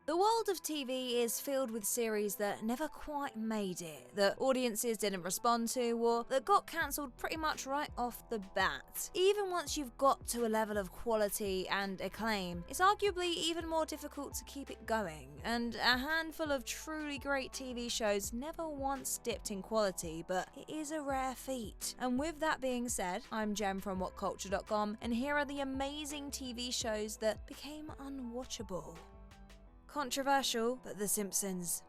The world of TV is filled with series that never quite made it, that audiences didn't respond to, or that got cancelled pretty much right off the bat. Even once you've got to a level of quality and acclaim, it's arguably even more difficult to keep it going, and a handful of truly great TV shows never once dipped in quality, but it is a rare feat. And with that being said, I'm Jem from WhatCulture.com, and here are the amazing TV shows that became unwatchable. Controversial, but The Simpsons.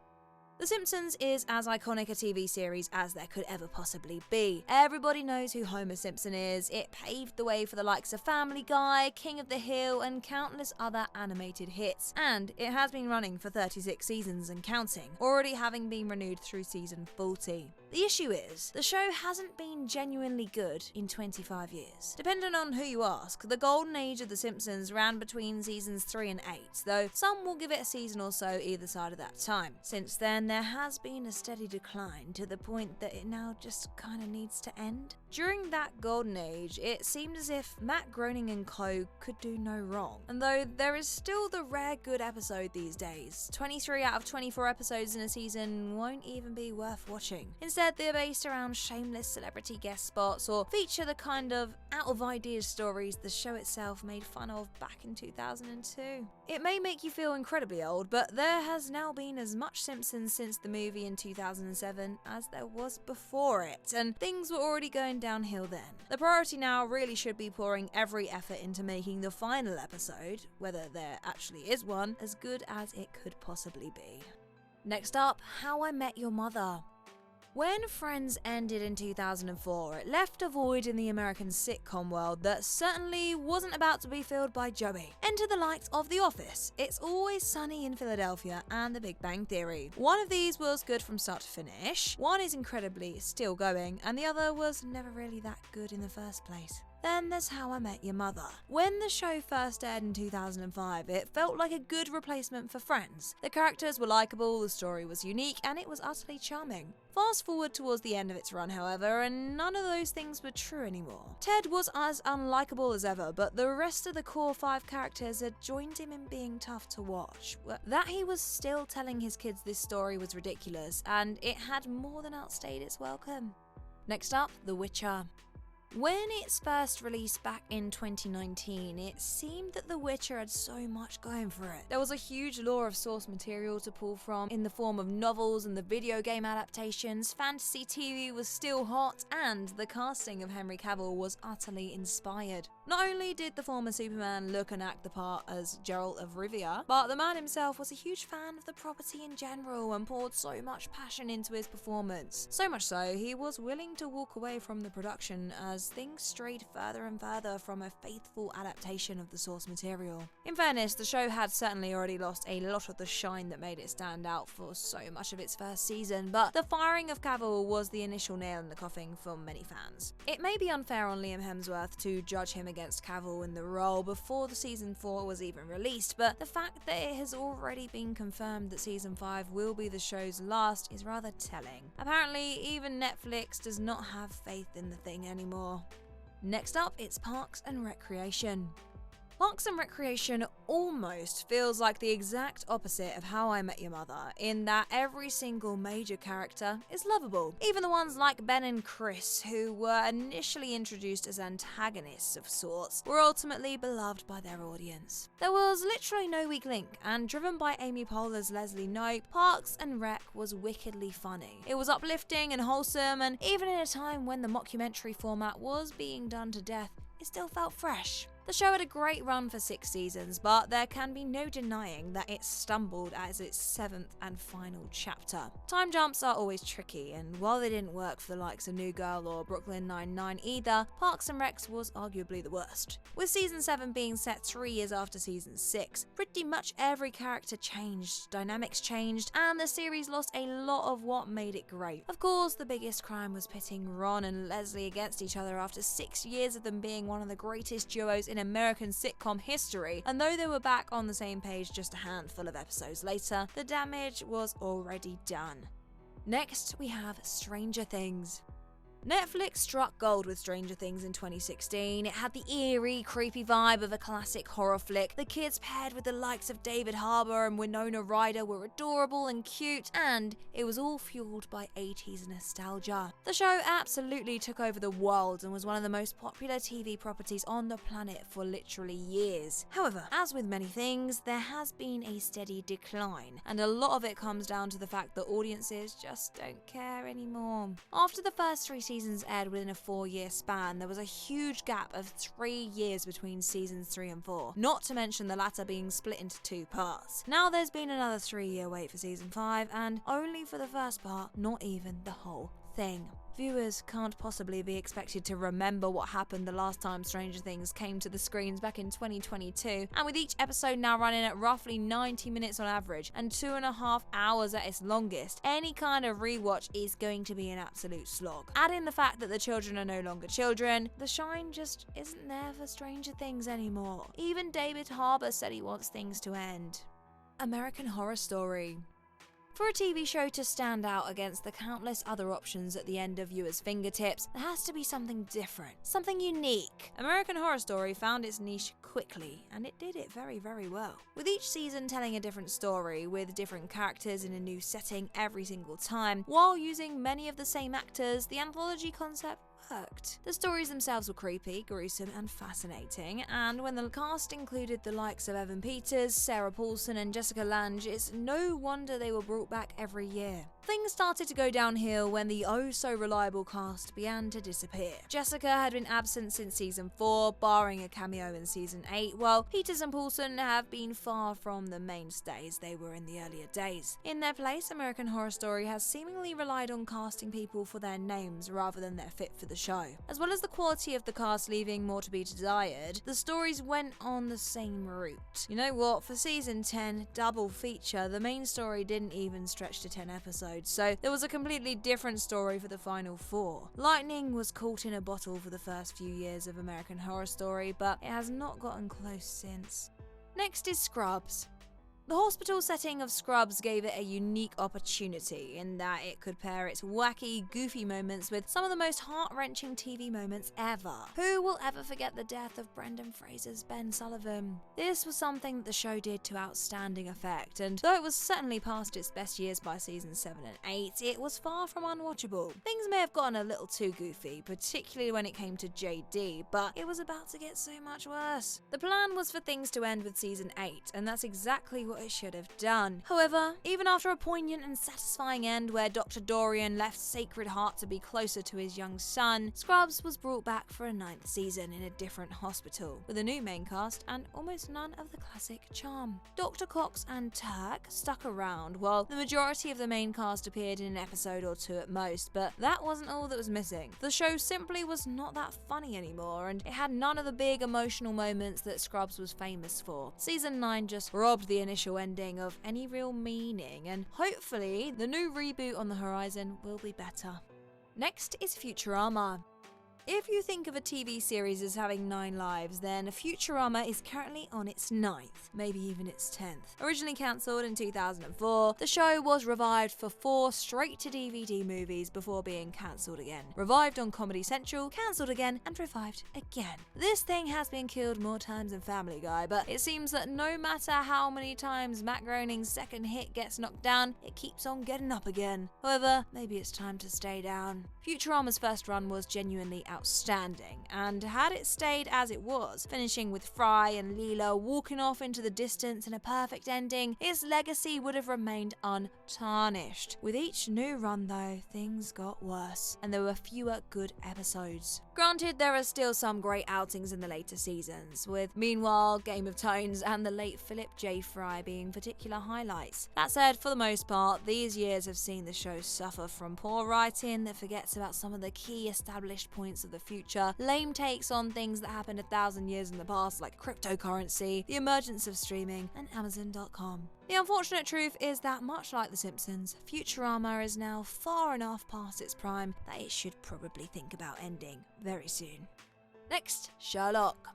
The Simpsons is as iconic a TV series as there could ever possibly be. Everybody knows who Homer Simpson is. It paved the way for the likes of Family Guy, King of the Hill, and countless other animated hits. And it has been running for 36 seasons and counting, already having been renewed through season 40. The issue is, the show hasn't been genuinely good in 25 years. Depending on who you ask, the golden age of The Simpsons ran between seasons 3 and 8, though some will give it a season or so either side of that time. Since then, there has been a steady decline to the point that it now just kinda needs to end. During that golden age, it seemed as if Matt Groening and co could do no wrong. And though there is still the rare good episode these days, 23 out of 24 episodes in a season won't even be worth watching. Instead, they're based around shameless celebrity guest spots or feature the kind of out-of-ideas stories the show itself made fun of back in 2002. It may make you feel incredibly old, but there has now been as much Simpsons since the movie in 2007 as there was before it, and things were already going downhill then. The priority now really should be pouring every effort into making the final episode, whether there actually is one, as good as it could possibly be. Next up, How I Met Your Mother. When Friends ended in 2004, it left a void in the American sitcom world that certainly wasn't about to be filled by Joey. Enter the likes of The Office, It's Always Sunny in Philadelphia, and The Big Bang Theory. One of these was good from start to finish, one is incredibly still going, and the other was never really that good in the first place. Then there's How I Met Your Mother. When the show first aired in 2005, it felt like a good replacement for Friends. The characters were likeable, the story was unique, and it was utterly charming. Fast forward towards the end of its run, however, and none of those things were true anymore. Ted was as unlikable as ever, but the rest of the core 5 characters had joined him in being tough to watch. That he was still telling his kids this story was ridiculous, and it had more than outstayed its welcome. Next up, The Witcher. When its first released back in 2019, it seemed that The Witcher had so much going for it. There was a huge lore of source material to pull from in the form of novels and the video game adaptations, fantasy TV was still hot, and the casting of Henry Cavill was utterly inspired. Not only did the former Superman look and act the part as Geralt of Rivia, but the man himself was a huge fan of the property in general and poured so much passion into his performance. So much so, he was willing to walk away from the production as things strayed further and further from a faithful adaptation of the source material. In fairness, the show had certainly already lost a lot of the shine that made it stand out for so much of its first season, but the firing of Cavill was the initial nail in the coffin for many fans. It may be unfair on Liam Hemsworth to judge him against Cavill in the role before the season 4 was even released, but the fact that it has already been confirmed that season 5 will be the show's last is rather telling. Apparently, even Netflix does not have faith in the thing anymore. Next up, it's Parks and Recreation. Parks and Recreation almost feels like the exact opposite of How I Met Your Mother, in that every single major character is lovable. Even the ones like Ben and Chris, who were initially introduced as antagonists of sorts, were ultimately beloved by their audience. There was literally no weak link, and driven by Amy Poehler's Leslie Knope, Parks and Rec was wickedly funny. It was uplifting and wholesome, and even in a time when the mockumentary format was being done to death, it still felt fresh. The show had a great run for 6 seasons, but there can be no denying that it stumbled as its 7th and final chapter. Time jumps are always tricky, and while they didn't work for the likes of New Girl or Brooklyn Nine-Nine either, Parks and Rec was arguably the worst. With season 7 being set 3 years after season 6, pretty much every character changed, dynamics changed, and the series lost a lot of what made it great. Of course, the biggest crime was pitting Ron and Leslie against each other after 6 years of them being one of the greatest duos in American sitcom history, and though they were back on the same page just a handful of episodes later, the damage was already done. Next, we have Stranger Things. Netflix struck gold with Stranger Things in 2016. It had the eerie, creepy vibe of a classic horror flick. The kids paired with the likes of David Harbour and Winona Ryder were adorable and cute, and it was all fueled by 80s nostalgia. The show absolutely took over the world and was one of the most popular TV properties on the planet for literally years. However, as with many things, there has been a steady decline, and a lot of it comes down to the fact that audiences just don't care anymore. After the first 3 seasons aired within a 4-year span, there was a huge gap of 3 years between seasons 3 and 4, not to mention the latter being split into 2 parts. Now there's been another 3-year wait for season 5, and only for the first part, not even the whole thing. Viewers can't possibly be expected to remember what happened the last time Stranger Things came to the screens back in 2022, and with each episode now running at roughly 90 minutes on average and 2.5 hours at its longest, any kind of rewatch is going to be an absolute slog. Add in the fact that the children are no longer children, the shine just isn't there for Stranger Things anymore. Even David Harbour said he wants things to end. American Horror Story. For a TV show to stand out against the countless other options at the end of viewers' fingertips, there has to be something different, something unique. American Horror Story found its niche quickly, and it did it very, very well. With each season telling a different story, with different characters in a new setting every single time, while using many of the same actors, the anthology concept worked. The stories themselves were creepy, gruesome, and fascinating, and when the cast included the likes of Evan Peters, Sarah Paulson, and Jessica Lange, it's no wonder they were brought back every year. Things started to go downhill when the oh-so-reliable cast began to disappear. Jessica had been absent since season 4, barring a cameo in season 8, while Peters and Paulson have been far from the mainstays they were in the earlier days. In their place, American Horror Story has seemingly relied on casting people for their names rather than their fit for the show. As well as the quality of the cast leaving more to be desired, the stories went on the same route. You know what, for season 10, double feature, the main story didn't even stretch to 10 episodes, so there was a completely different story for the final 4. Lightning was caught in a bottle for the first few years of American Horror Story, but it has not gotten close since. Next is Scrubs. The hospital setting of Scrubs gave it a unique opportunity in that it could pair its wacky, goofy moments with some of the most heart-wrenching TV moments ever. Who will ever forget the death of Brendan Fraser's Ben Sullivan? This was something that the show did to outstanding effect, and though it was certainly past its best years by seasons 7 and 8, it was far from unwatchable. Things may have gotten a little too goofy, particularly when it came to JD, but it was about to get so much worse. The plan was for things to end with season 8, and that's exactly what it should have done. However, even after a poignant and satisfying end where Dr. Dorian left Sacred Heart to be closer to his young son, Scrubs was brought back for a 9th season in a different hospital, with a new main cast and almost none of the classic charm. Dr. Cox and Turk stuck around, while the majority of the main cast appeared in an episode or 2 at most, but that wasn't all that was missing. The show simply was not that funny anymore, and it had none of the big emotional moments that Scrubs was famous for. Season 9 just robbed the initial ending of any real meaning, and hopefully the new reboot on the horizon will be better. Next is Futurama. If you think of a TV series as having 9 lives, then Futurama is currently on its 9th, maybe even its 10th. Originally cancelled in 2004, the show was revived for 4 straight-to-DVD movies before being cancelled again. Revived on Comedy Central, cancelled again, and revived again. This thing has been killed more times than Family Guy, but it seems that no matter how many times Matt Groening's second hit gets knocked down, it keeps on getting up again. However, maybe it's time to stay down. Futurama's first run was genuinely outstanding, and had it stayed as it was, finishing with Fry and Leela walking off into the distance in a perfect ending, its legacy would have remained untarnished. With each new run though, things got worse, and there were fewer good episodes. Granted, there are still some great outings in the later seasons, with Meanwhile, Game of Thrones, and the late Philip J. Fry being particular highlights. That said, for the most part, these years have seen the show suffer from poor writing that forgets about some of the key established points of the future, lame takes on things that happened 1,000 years in the past like cryptocurrency, the emergence of streaming, and Amazon.com. The unfortunate truth is that much like The Simpsons, Futurama is now far enough past its prime that it should probably think about ending very soon. Next, Sherlock.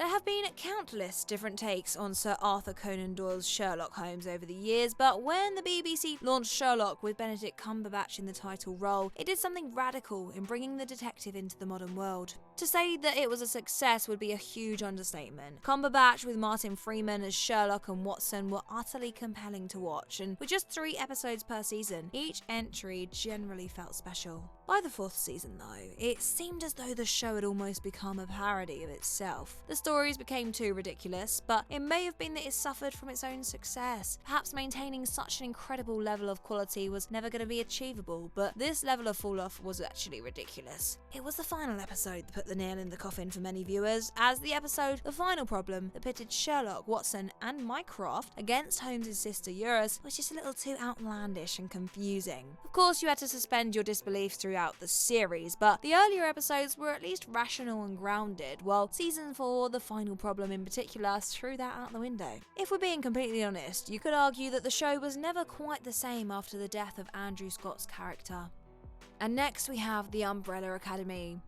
There have been countless different takes on Sir Arthur Conan Doyle's Sherlock Holmes over the years, but when the BBC launched Sherlock with Benedict Cumberbatch in the title role, it did something radical in bringing the detective into the modern world. To say that it was a success would be a huge understatement. Cumberbatch with Martin Freeman as Sherlock and Watson were utterly compelling to watch, and with just 3 episodes per season, each entry generally felt special. By the 4th season though, it seemed as though the show had almost become a parody of itself. The stories became too ridiculous, but it may have been that it suffered from its own success. Perhaps maintaining such an incredible level of quality was never going to be achievable, but this level of fall-off was actually ridiculous. It was the final episode that put the nail in the coffin for many viewers, as the episode The Final Problem that pitted Sherlock, Watson and Mycroft against Holmes' sister Eurus was just a little too outlandish and confusing. Of course, you had to suspend your disbelief throughout the series, but the earlier episodes were at least rational and grounded, while season 4, The Final Problem in particular, threw that out the window. If we're being completely honest, you could argue that the show was never quite the same after the death of Andrew Scott's character. And next we have The Umbrella Academy.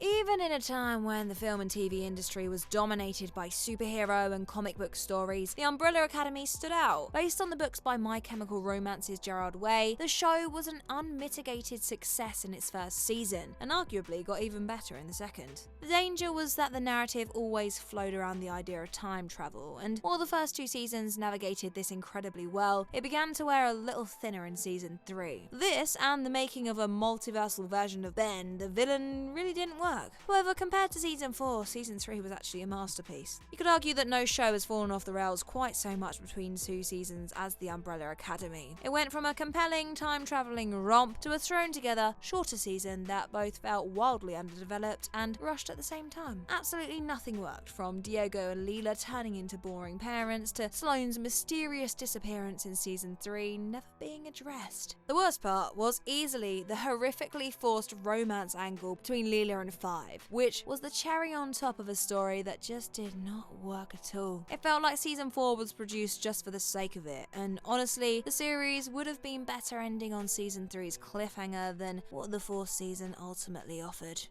Even in a time when the film and TV industry was dominated by superhero and comic book stories, The Umbrella Academy stood out. Based on the books by My Chemical Romance's Gerard Way, the show was an unmitigated success in its first season, and arguably got even better in the second. The danger was that the narrative always flowed around the idea of time travel, and while the first 2 seasons navigated this incredibly well, it began to wear a little thinner in season 3. This, and the making of a multiversal version of Ben, the villain, really didn't work. However, compared to season 4, season 3 was actually a masterpiece. You could argue that no show has fallen off the rails quite so much between 2 seasons as The Umbrella Academy. It went from a compelling time-travelling romp to a thrown-together, shorter season that both felt wildly underdeveloped and rushed at the same time. Absolutely nothing worked, from Diego and Leela turning into boring parents to Sloane's mysterious disappearance in season 3 never being addressed. The worst part was easily the horrifically forced romance angle between Leela and Five, which was the cherry on top of a story that just did not work at all. It felt like season 4 was produced just for the sake of it, and honestly, the series would have been better ending on season 3's cliffhanger than what the 4th season ultimately offered.